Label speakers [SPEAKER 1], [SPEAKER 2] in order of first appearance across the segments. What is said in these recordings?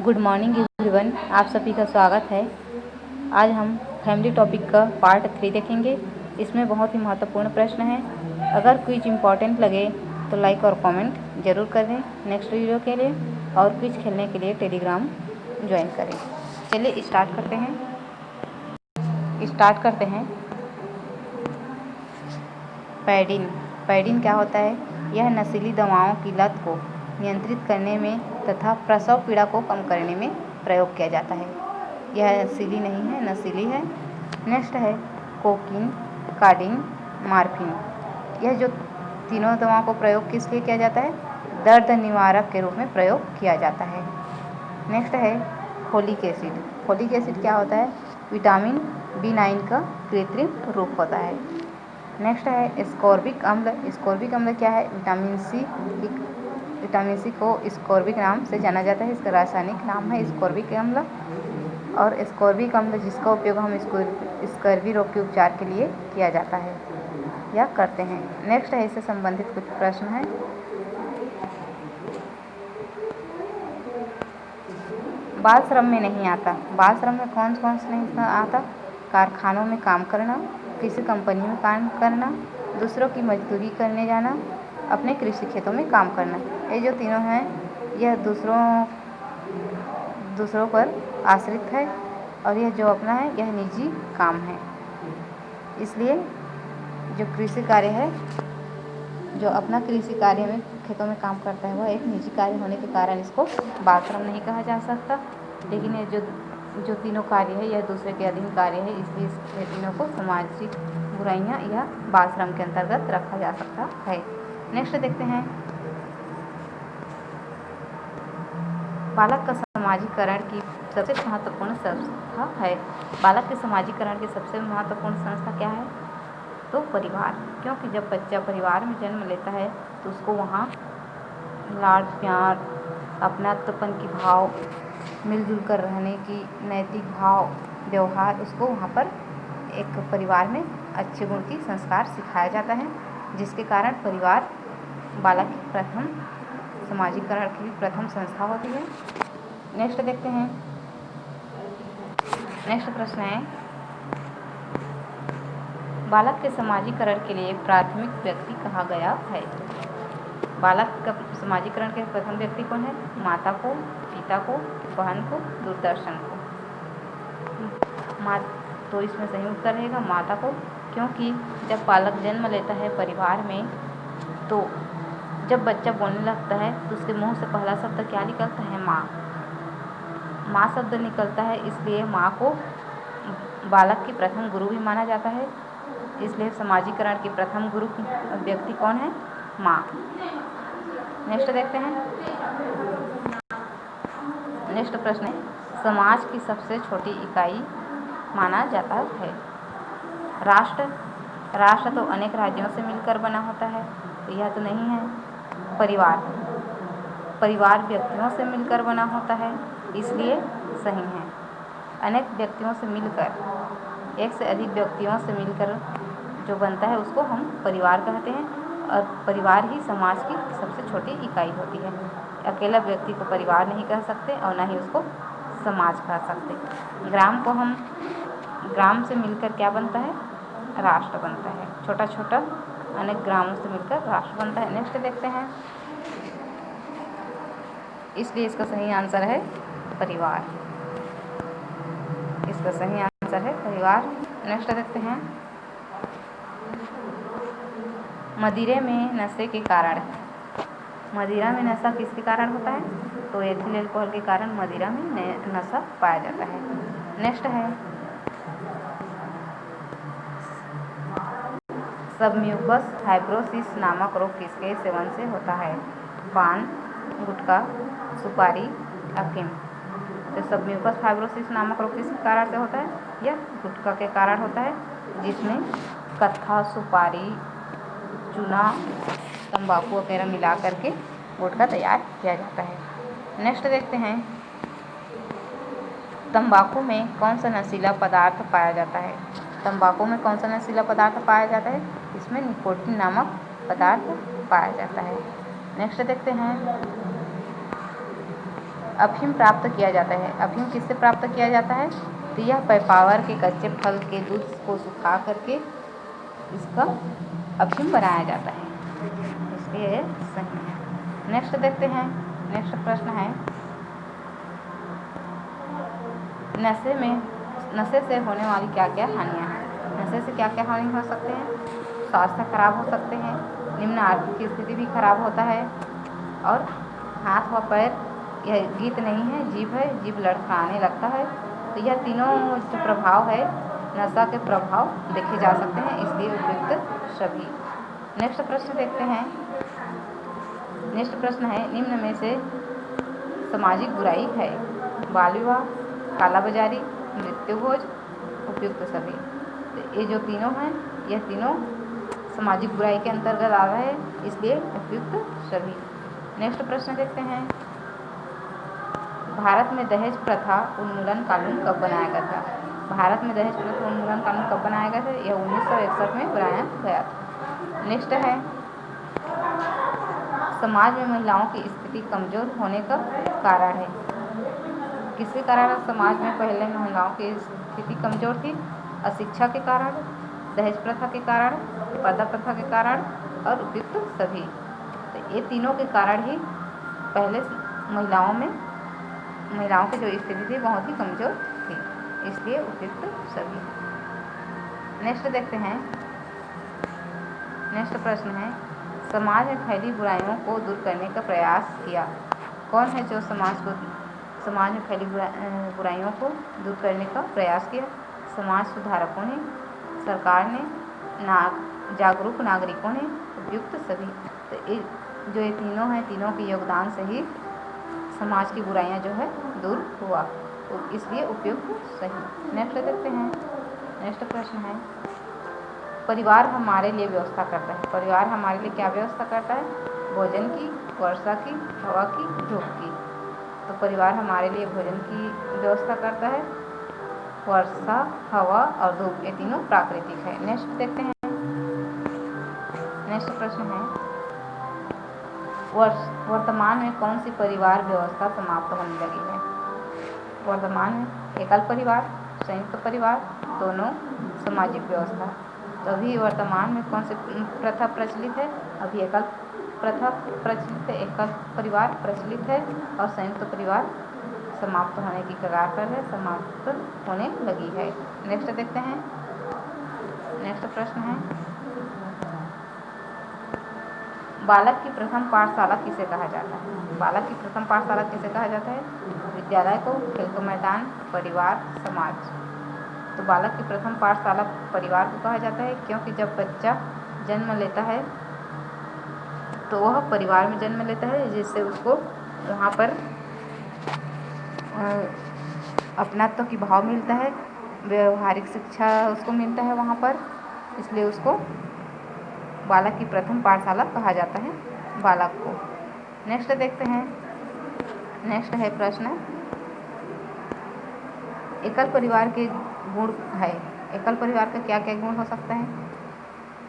[SPEAKER 1] Good morning everyone, आप सभी का स्वागत है। आज हम फैमिली टॉपिक का पार्ट 3 देखेंगे। इसमें बहुत ही महत्वपूर्ण प्रश्न है। अगर क्विज इम्पॉर्टेंट लगे तो लाइक और कमेंट ज़रूर करें नेक्स्ट वीडियो के लिए, और क्विज खेलने के लिए टेलीग्राम ज्वाइन करें। चलिए स्टार्ट करते हैं। पैडिन क्या होता है? यह नशीली दवाओं की लत को नियंत्रित करने में तथा प्रसव पीड़ा को कम करने में प्रयोग किया जाता है। यह नशीली नहीं है, नशीली है। नेक्स्ट है कोकीन, काडीन, मार्फिन। यह जो तीनों दवाओं को प्रयोग किस लिए किया जाता है? दर्द निवारक के रूप में प्रयोग किया जाता है। नेक्स्ट है फोलिक एसिड। फोलिक एसिड क्या होता है? विटामिन B9 का कृत्रिम रूप होता है। नेक्स्ट है एस्कॉर्बिक अम्ल। एस्कॉर्बिक अम्ल क्या है? विटामिन सी को एस्कॉर्बिक नाम से जाना जाता है। इसका रासायनिक नाम है एस्कॉर्बिक अम्ल। और एस्कॉर्बिक अम्ल जिसका उपयोग हम स्कर्वी रोग के उपचार के लिए किया जाता है या करते हैं। नेक्स्ट है इससे संबंधित कुछ प्रश्न हैं। बाल श्रम में नहीं आता। बाल श्रम में कौन कौन से नहीं आता? कारखानों में काम करना, किसी कंपनी में काम करना, दूसरों की मजदूरी करने जाना, अपने कृषि खेतों में काम करना। ये जो तीनों हैं यह दूसरों पर आश्रित है, और यह जो अपना है यह निजी काम है। इसलिए जो कृषि कार्य है, जो अपना कृषि कार्य में खेतों में काम करता है, वह एक निजी कार्य होने के कारण इसको बाल श्रम नहीं कहा जा सकता। लेकिन ये जो तीनों कार्य है यह दूसरे के अधीन कार्य है, इसलिए इस तीनों को सामाजिक बुराइयां या बाल श्रम के अंतर्गत रखा जा सकता है। नेक्स्ट देखते हैं, बालक का समाजीकरण की सबसे महत्वपूर्ण संस्था है। बालक के समाजीकरण की सबसे महत्वपूर्ण संस्था क्या है? तो परिवार। क्योंकि जब बच्चा परिवार में जन्म लेता है तो उसको वहाँ लाड प्यार, अपनात्वपन की भाव, मिलजुल कर रहने की नैतिक भाव, व्यवहार, उसको वहाँ पर एक परिवार में अच्छे गुण की संस्कार सिखाया जाता है, जिसके कारण परिवार बालक की प्रथम समाजीकरण की प्रथम संस्था होती है। नेक्स्ट देखते हैं। नेक्स्ट प्रश्न है, बालक के समाजीकरण के लिए प्राथमिक व्यक्ति कहा गया है। बालक का समाजीकरण के प्रथम व्यक्ति कौन है? माता को, पिता को, बहन को, दूरदर्शन को। तो इसमें सही उत्तर रहेगा माता को, क्योंकि जब बालक जन्म लेता है परिवार में तो जब बच्चा बोलने लगता है तो उसके मुंह से पहला शब्द क्या निकलता है? माँ। माँ शब्द निकलता है, इसलिए माँ को बालक की प्रथम गुरु भी माना जाता है। इसलिए समाजीकरण की प्रथम गुरु व्यक्ति कौन है? माँ। नेक्स्ट देखते हैं। नेक्स्ट प्रश्न है, समाज की सबसे छोटी इकाई माना जाता है। राष्ट्र तो अनेक राज्यों से मिलकर बना होता है, तो यह तो नहीं है। परिवार व्यक्तियों से मिलकर बना होता है, इसलिए सही है। अनेक व्यक्तियों से मिलकर, एक से अधिक व्यक्तियों से मिलकर जो बनता है उसको हम परिवार कहते हैं, और परिवार ही समाज की सबसे छोटी इकाई होती है। अकेला व्यक्ति को परिवार नहीं कह सकते और न ही उसको समाज कह सकते। ग्राम से मिलकर क्या बनता है? राष्ट्र बनता है। छोटा छोटा अनेक ग्रामों से मिलकर राष्ट्र बनता है। नेक्स्ट देखते हैं, इसलिए इसका सही आंसर है परिवार। इसका सही आंसर है परिवार। नेक्स्ट देखते हैं, मदिरे में नशे के कारण। मदिरा में नशा किसके कारण होता है? तो एथिल अल्कोहल के कारण मदिरा में नशा पाया जाता है। नेक्स्ट है, सबम्यूकस फाइब्रोसिस नामक रोग किसके सेवन से होता है? पान, गुटखा, सुपारी, अफीम। तो सबम्यूकस फाइब्रोसिस नामक रोग किसके कारण से होता है? यह गुटखा के कारण होता है, जिसमें कत्था, सुपारी, चूना, तंबाकू वगैरह मिला करके गुटखा तैयार किया जाता है। नेक्स्ट देखते हैं, तंबाकू में कौन सा नशीला पदार्थ पाया जाता है? तंबाकू में कौन सा नशीला पदार्थ पाया जाता है? इसमें निकोटीन नामक पदार्थ पाया जाता है। नेक्स्ट देखते हैं, अफीम प्राप्त किया जाता है। अफीम किससे प्राप्त किया जाता है? तो यह पैपावर के कच्चे फल के दूध को सुखा करके इसका अफीम बनाया जाता है, इसलिए यह सही है। नेक्स्ट देखते हैं। नेक्स्ट प्रश्न है, नशे से होने वाली क्या क्या हानियाँ हैं? नशे से क्या क्या हानि हो सकते हैं? स्वास्थ्य खराब हो सकते हैं, निम्न आर्थिक स्थिति भी खराब होता है, और हाथ व पैर, यह गीत नहीं है, जीभ है, जीभ लड़खड़ाने लगता है। तो यह तीनों जो प्रभाव है, नशा के प्रभाव देखे जा सकते हैं, इसलिए उपयुक्त सभी। नेक्स्ट प्रश्न देखते हैं। नेक्स्ट प्रश्न है, निम्न में से सामाजिक बुराई है? बाल विवाह, कालाबाजारी, मृत्युभोज, उपयुक्त सभी। तो ये जो तीनों हैं, यह तीनों सामाजिक बुराई के अंतर्गत आ रहा है, इसलिए उपयुक्त सभी। नेक्स्ट प्रश्न देखते हैं। भारत में दहेज प्रथा उन्मूलन कानून कब बनाया गया था? भारत में दहेज प्रथा उन्मूलन कानून कब बनाया गया था? यह 1961 में बनाया गया था। नेक्स्ट है, समाज में महिलाओं की स्थिति कमजोर होने का कारण है? किसके कारण समाज में पहले महिलाओं की स्थिति कमजोर थी? अशिक्षा के कारण, दहेज प्रथा के कारण, पर्दा प्रथा के कारण और उपयुक्त सभी। तो ये तीनों के कारण ही पहले महिलाओं की जो स्थिति थी बहुत ही कमजोर थी, इसलिए उपयुक्त सभी। नेक्स्ट देखते हैं। नेक्स्ट प्रश्न है, समाज में फैली बुराइयों को दूर करने का प्रयास किया? कौन है जो समाज में फैली बुराइयों को दूर करने का प्रयास किया? समाज सुधारकों ने, सरकार ने, जागरूक नागरिकों ने, उपयुक्त सभी। तो ये तीनों हैं, तीनों के योगदान से ही समाज की बुराइयां जो है दूर हुआ, तो इसलिए उपयुक्त सही। नेक्स्ट देखते हैं। नेक्स्ट प्रश्न है, परिवार हमारे लिए व्यवस्था करता है? परिवार हमारे लिए क्या व्यवस्था करता है? भोजन की, वर्षा की, हवा की, धूप की। तो परिवार हमारे लिए भोजन की व्यवस्था करता है, वर्षा, हवा और धूप, ये तीनों प्राकृतिक है। नेक्स्ट देखते हैं। नेक्स्ट प्रश्न है, वर्तमान में कौन सी परिवार व्यवस्था समाप्त होने लगी है? वर्तमान में एकल परिवार, संयुक्त परिवार, दोनों, सामाजिक व्यवस्था। तो अभी वर्तमान में कौन सी प्रथा प्रचलित है? अभी एकल प्रथा प्रचलित है, एकल परिवार प्रचलित है, और संयुक्त परिवार समाप्त होने की कगार पर है, समाप्त होने लगी है। नेक्स्ट देखते हैं। नेक्स्ट प्रश्न है, बालक की प्रथम पाठशाला किसे कहा जाता है? बालक की प्रथम पाठशाला किसे कहा जाता है? विद्यालय को, खेल का मैदान, परिवार, समाज। तो बालक की प्रथम पाठशाला परिवार को कहा जाता है, क्योंकि जब बच्चा जन्म लेता है तो वह परिवार में जन्म लेता है, जिससे उसको वहाँ पर अपनत्व की भाव मिलता है, व्यवहारिक शिक्षा उसको मिलता है वहाँ पर, इसलिए उसको बालक की प्रथम पाठशाला कहा जाता है बालक को। नेक्स्ट देखते हैं। नेक्स्ट है प्रश्न, एकल परिवार के गुण है? एकल परिवार का क्या क्या गुण हो सकता है?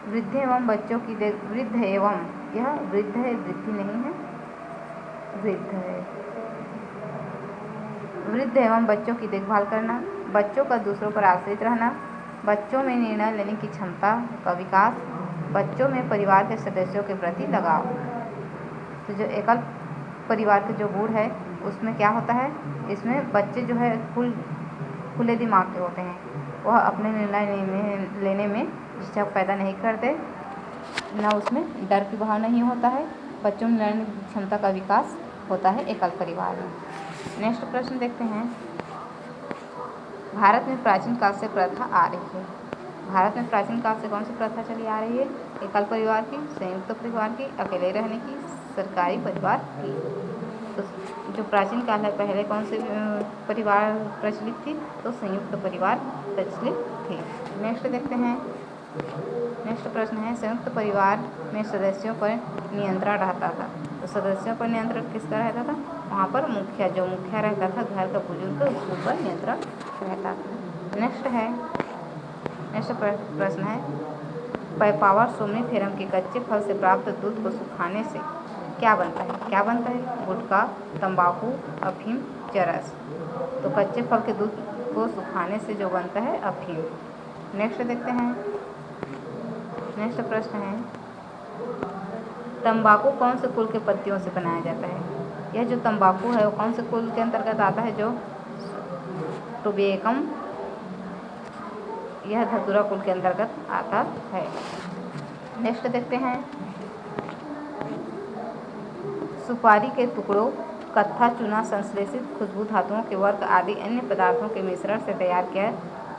[SPEAKER 1] वृद्ध एवं बच्चों की वृद्ध एवं, यह वृद्ध है, वृद्धि नहीं है, वृद्ध है। वृद्ध एवं बच्चों की देखभाल करना, बच्चों का दूसरों पर आश्रित रहना, बच्चों में निर्णय लेने की क्षमता का विकास, बच्चों में परिवार के सदस्यों के प्रति लगाव। तो जो एकल परिवार के जो गुण है उसमें क्या होता है, इसमें बच्चे जो है खुले दिमाग के होते हैं, वह अपने निर्णय लेने में झिझक पैदा नहीं करते, ना उसमें डर की भाव नहीं होता है, बच्चों में लड़ने की क्षमता का विकास होता है एकल परिवार में। नेक्स्ट प्रश्न देखते हैं। भारत में प्राचीन काल से प्रथा आ रही है? भारत में प्राचीन काल से कौन सी प्रथा चली आ रही है? एकल परिवार की, संयुक्त परिवार की, अकेले रहने की, सरकारी परिवार की। तो जो प्राचीन काल है, पहले कौन से परिवार प्रचलित थी? तो संयुक्त परिवार प्रचलित थी। नेक्स्ट देखते हैं। नेक्स्ट प्रश्न है, संयुक्त परिवार में सदस्यों पर नियंत्रण रहता था? तो सदस्यों पर नियंत्रण किसका रहता था? वहाँ पर मुखिया रहता था, घर का बुजुर्ग, उसके ऊपर नियंत्रण रहता था। नेक्स्ट प्रश्न है, पैपावर सोमनिफेरम के कच्चे फल से प्राप्त दूध को सुखाने से क्या बनता है? क्या बनता है? गुटखा, तंबाकू, अफीम, चरस। तो कच्चे फल के दूध को सुखाने से जो बनता है अफीम। नेक्स्ट देखते हैं। नेक्स्ट प्रश्न है, तंबाकू कौन से कुल के पत्तियों से बनाया जाता है? यह जो तंबाकू है वो कौन से कुल के अंतर्गत आता है? जो टोबैकम, यह धतूरा कुल के अंतर्गत आता है। नेक्स्ट देखते हैं, सुपारी के टुकड़ों, कत्था, चूना, संश्लेषित खुशबू धातुओं के वर्क आदि अन्य पदार्थों के मिश्रण से तैयार किया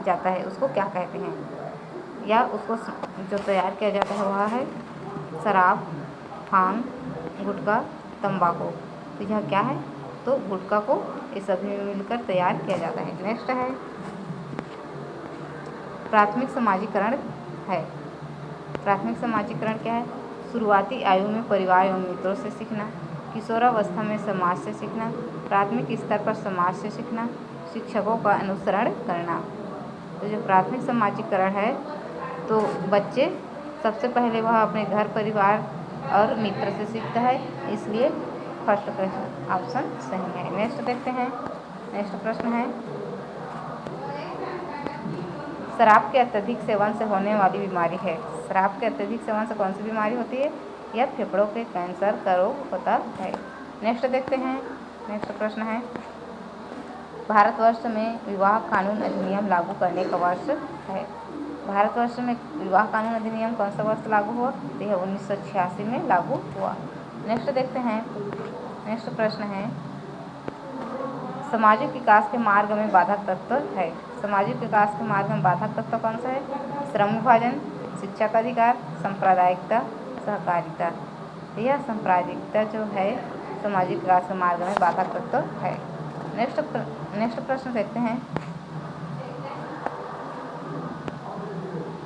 [SPEAKER 1] जाता है, उसको क्या कहते हैं? या उसको जो तैयार किया जाता है वह है शराब, भांग, गुटखा, तंबाकू। तो यह क्या है? तो गुटखा को ये सभी मिलकर तैयार किया जाता है। नेक्स्ट है, प्राथमिक समाजीकरण है। प्राथमिक समाजीकरण क्या है? शुरुआती आयु में परिवार एवं मित्रों से सीखना, किशोरावस्था में समाज से सीखना, प्राथमिक स्तर पर समाज से सीखना, शिक्षकों का अनुसरण करना। तो जो प्राथमिक समाजीकरण है तो बच्चे सबसे पहले वह अपने घर परिवार और मित्र से सीखता है, इसलिए फर्स्ट प्रश्न ऑप्शन सही है। नेक्स्ट देखते हैं। नेक्स्ट प्रश्न है, शराब के अत्यधिक सेवन से होने वाली बीमारी है। शराब के अत्यधिक सेवन से कौन सी बीमारी होती है? यह फेफड़ों के कैंसर का रोग होता है। नेक्स्ट देखते हैं। नेक्स्ट प्रश्न है, भारतवर्ष में विवाह कानून अधिनियम लागू करने का वर्ष है। भारतवर्ष में विवाह कानून अधिनियम कौन सा वर्ष लागू हुआ? तो यह 1986 में लागू हुआ। नेक्स्ट देखते हैं। नेक्स्ट प्रश्न है, सामाजिक विकास के मार्ग में बाधक तत्व है। सामाजिक विकास के मार्ग में बाधक तत्व कौन सा है? श्रम विभाजन, शिक्षा का अधिकार, सांप्रदायिकता, सहकारिता। यह सांप्रदायिकता जो है सामाजिक विकास के मार्ग में बाधक तत्व है। नेक्स्ट प्रश्न देखते हैं,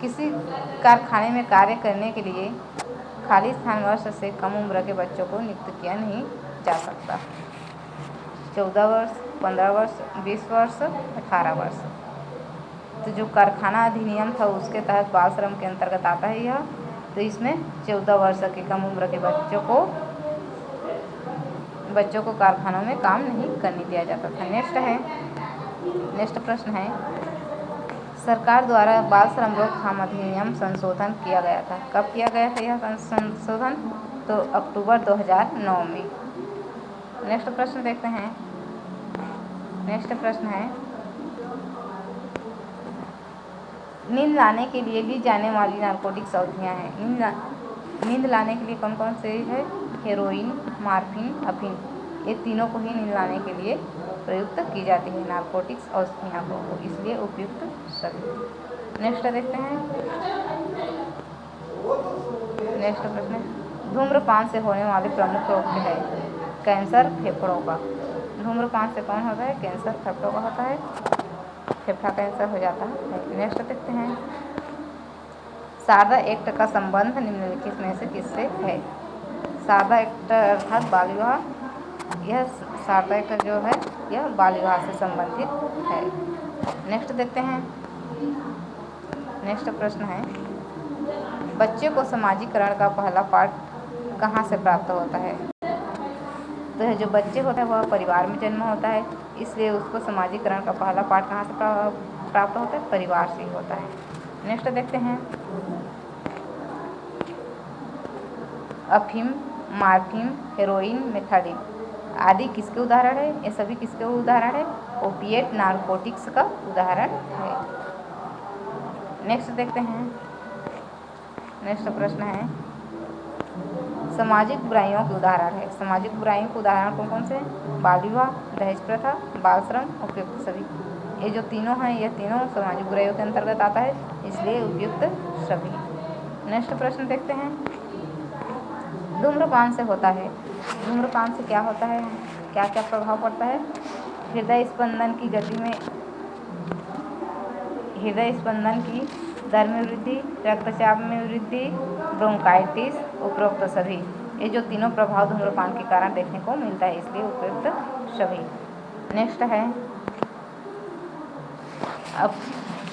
[SPEAKER 1] किसी कारखाने में कार्य करने के लिए खाली स्थान वर्ष से कम उम्र के बच्चों को नियुक्त किया नहीं जा सकता। 14 वर्ष, 15 वर्ष, 20 वर्ष, 18 वर्ष। तो जो कारखाना अधिनियम था उसके तहत बाल श्रम के अंतर्गत आता है यह। तो इसमें 14 वर्ष के कम उम्र के बच्चों को कारखानों में काम नहीं करने दिया जाता था। नेक्स्ट प्रश्न है, सरकार द्वारा बाल श्रम रोकथाम अधिनियम संशोधन किया गया था। कब किया गया था यह संशोधन? तो अक्टूबर 2009 में। नेक्स्ट प्रश्न देखते हैं। नेक्स्ट प्रश्न है, नींद लाने के लिए ली जाने वाली नारकोटिक्स अवधियाँ हैं। नींद लाने के लिए कौन कौन से है? हेरोइन, मॉर्फिन, अफीम। ये तीनों को ही नींद लाने के लिए प्रयुक्त की जाती है नारकोटिक्स औषधियों को, इसलिए उपयुक्त सभी। नेक्स्ट देखते हैं। नेक्स्ट प्रश्न, धूम्रपान से होने वाले प्रमुख रोग क्या है? कैंसर फेफड़ों का। धूम्रपान से कौन होता है? कैंसर फेफड़ों का होता है, फेफड़ा कैंसर हो जाता है। नेक्स्ट देखते हैं, शारदा एक्ट का संबंध निम्नलिखित में से किससे है? शारदा एक्ट अर्थात बाल विवाह। यह शारदा एक्ट जो है यह बाल विवाह से संबंधित है। नेक्स्ट देखते हैं। नेक्स्ट प्रश्न है, बच्चे को समाजीकरण का पहला पाठ कहाँ से प्राप्त होता है? तो यह जो बच्चे होता है वह परिवार में जन्म होता है, इसलिए उसको समाजीकरण का पहला पाठ कहाँ से प्राप्त होता है? परिवार से ही होता है। नेक्स्ट देखते हैं, अफीम, मॉर्फिन, हेरोइन, मेथाडीन आदि किसके उदाहरण है? ये सभी किसके उदाहरण है? ओपिएट नारकोटिक्स का उदाहरण है। नेक्स्ट देखते हैं। नेक्स्ट प्रश्न है, सामाजिक बुराइयों के उदाहरण है। सामाजिक बुराइयों के उदाहरण कौन कौन से हैं? बाल विवाह, दहेज प्रथा, बाल श्रम, उपयुक्त सभी। ये जो तीनों हैं ये तीनों सामाजिक बुराइयों के अंतर्गत आता है, इसलिए उपयुक्त सभी। नेक्स्ट प्रश्न देखते हैं, धूम्रपान से होता है। धूम्रपान से क्या होता है? क्या क्या प्रभाव पड़ता है? हृदय स्पंदन की गति में, हृदय स्पंदन की दर में वृद्धि, रक्तचाप में वृद्धि, ब्रोंकाइटिस, उपरोक्त सभी। ये जो तीनों प्रभाव धूम्रपान के कारण देखने को मिलता है, इसलिए उपयुक्त सभी। नेक्स्ट है, अब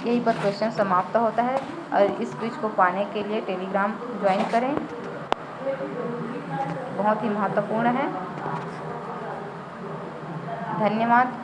[SPEAKER 1] यही पर क्वेश्चन समाप्त होता है और इस क्विज को पाने के लिए टेलीग्राम ज्वाइन करें। बहुत ही महत्वपूर्ण है। धन्यवाद।